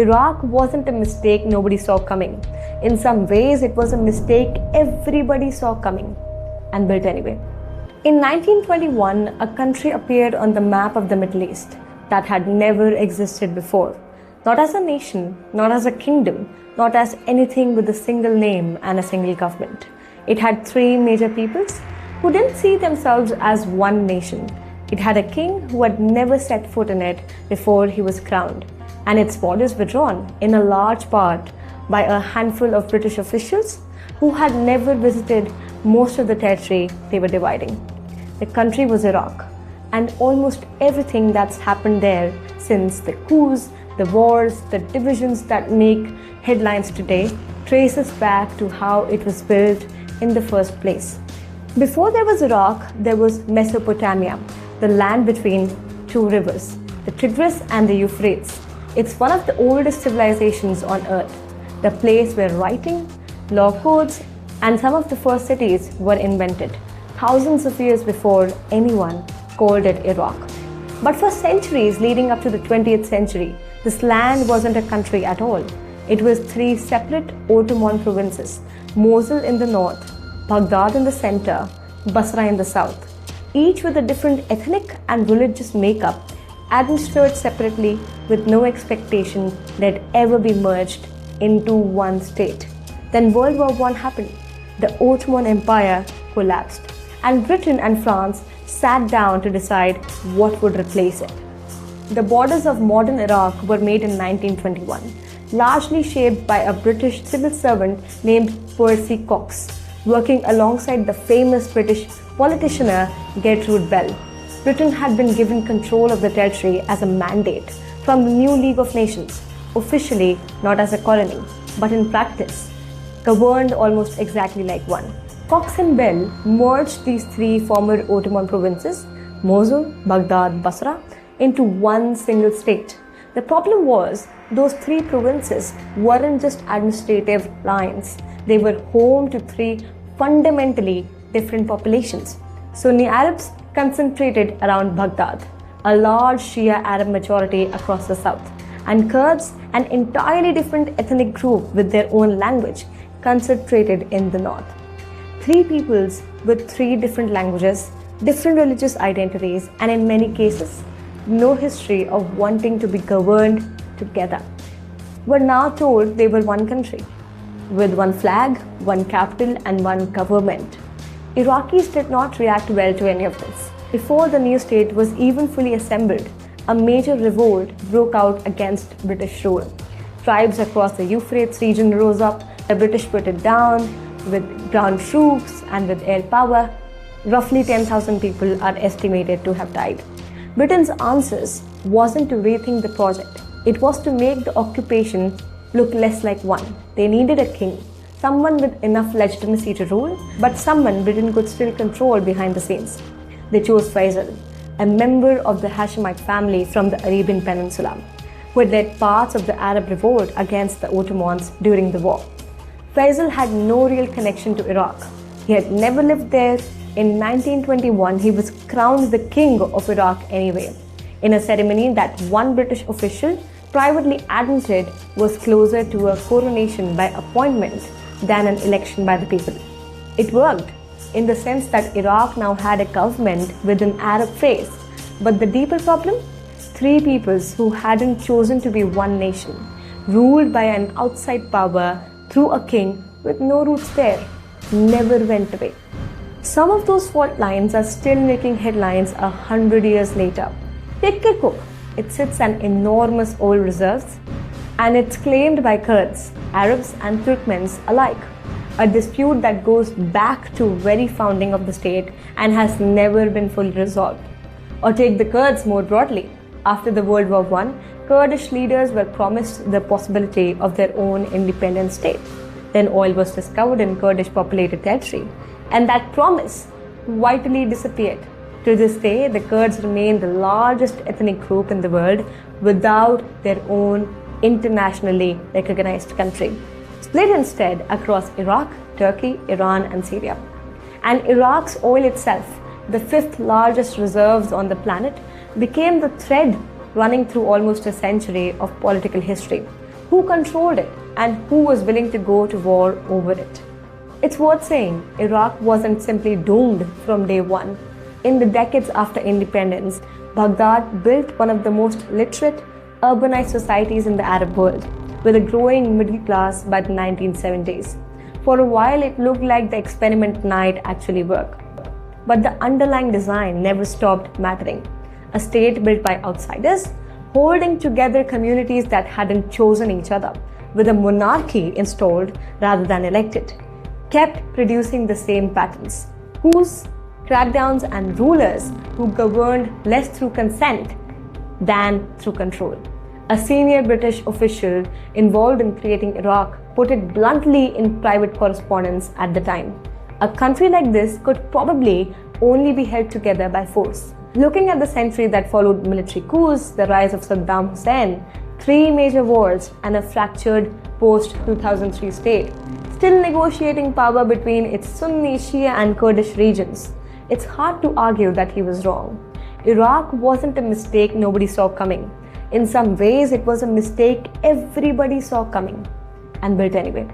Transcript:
Iraq wasn't a mistake nobody saw coming. In some ways, it was a mistake everybody saw coming and built anyway. In 1921, a country appeared on the map of the Middle East that had never existed before. Not as a nation, not as a kingdom, not as anything with a single name and a single government. It had three major peoples who didn't see themselves as one nation. It had a king who had never set foot in it before he was crowned, and its borders were drawn in a large part by a handful of British officials who had never visited most of the territory they were dividing. The country was Iraq, and almost everything that's happened there since the coups, the wars, the divisions that make headlines today traces back to how it was built in the first place. Before there was Iraq, there was Mesopotamia, the land between two rivers, the Tigris and the Euphrates. It's one of the oldest civilizations on earth, the place where writing, law codes, and some of the first cities were invented, thousands of years before anyone called it Iraq. But for centuries leading up to the 20th century, this land wasn't a country at all. It was three separate Ottoman provinces, Mosul in the north, Baghdad in the center, Basra in the south, each with a different ethnic and religious makeup, administered separately with no expectation they'd ever be merged into one state. Then World War I happened. The Ottoman Empire collapsed, and Britain and France sat down to decide what would replace it. The borders of modern Iraq were made in 1921, largely shaped by a British civil servant named Percy, working alongside the famous British politician Gertrude. Britain had been given control of the territory as a mandate from the new League of Nations, officially not as a colony, but in practice, governed almost exactly like one. Cox and Bell merged these three former Ottoman provinces, Mosul, Baghdad, Basra, into one single state. The problem was, those three provinces weren't just administrative lines. They were home to three fundamentally different populations. Sunni Arabs concentrated around Baghdad, a large Shia Arab majority across the south, and Kurds, an entirely different ethnic group with their own language, concentrated in the north. Three peoples with three different languages, different religious identities, and in many cases, no history of wanting to be governed together, were now told they were one country, with one flag, one capital, and one government. Iraqis did not react well to any of this. Before the new state was even fully assembled, a major revolt broke out against British rule. Tribes across the Euphrates region rose up. The British put it down with ground troops and with air power. Roughly 10,000 people are estimated to have died. Britain's answers wasn't to rethink the project. It was to make the occupation look less like one. They needed a king, someone with enough legitimacy to rule, but someone Britain could still control behind the scenes. They chose Faisal, a member of the Hashemite family from the Arabian Peninsula, who had led parts of the Arab revolt against the Ottomans during the war. Faisal had no real connection to Iraq. He had never lived there. In 1921, he was crowned the king of Iraq anyway, in a ceremony that one British official privately admitted was closer to a coronation by appointment than an election by the people. It worked, in the sense that Iraq now had a government with an Arab face. But the deeper problem? Three peoples who hadn't chosen to be one nation, ruled by an outside power through a king with no roots there, never went away. Some of those fault lines are still making headlines 100 years later. Take Kirkuk. It sits on enormous oil reserves, and it's claimed by Kurds, Arabs and Turkmens alike, a dispute that goes back to very founding of the state and has never been fully resolved. Or take the Kurds more broadly. After the World War I, Kurdish leaders were promised the possibility of their own independent state. Then oil was discovered in Kurdish populated territory, and that promise vitally disappeared. To this day, the Kurds remain the largest ethnic group in the world without their own internationally recognized country, split instead across Iraq, Turkey, Iran, and Syria. And Iraq's oil itself, the fifth largest reserves on the planet, became the thread running through almost a century of political history, who controlled it, and who was willing to go to war over it. It's worth saying, Iraq wasn't simply doomed from day one. In the decades after independence, Baghdad built one of the most literate, urbanized societies in the Arab world, with a growing middle class by the 1970s. For a while, it looked like the experiment might actually work. But the underlying design never stopped mattering. A state built by outsiders, holding together communities that hadn't chosen each other, with a monarchy installed rather than elected, kept producing the same patterns: coups, crackdowns, and rulers who governed less through consent than through control. A senior British official involved in creating Iraq put it bluntly in private correspondence at the time. A country like this could probably only be held together by force. Looking at the century that followed military coups, the rise of Saddam Hussein, 3 major wars, and a fractured post-2003 state, still negotiating power between its Sunni, Shia, and Kurdish regions, it's hard to argue that he was wrong. Iraq wasn't a mistake nobody saw coming. In some ways, it was a mistake everybody saw coming and built anyway.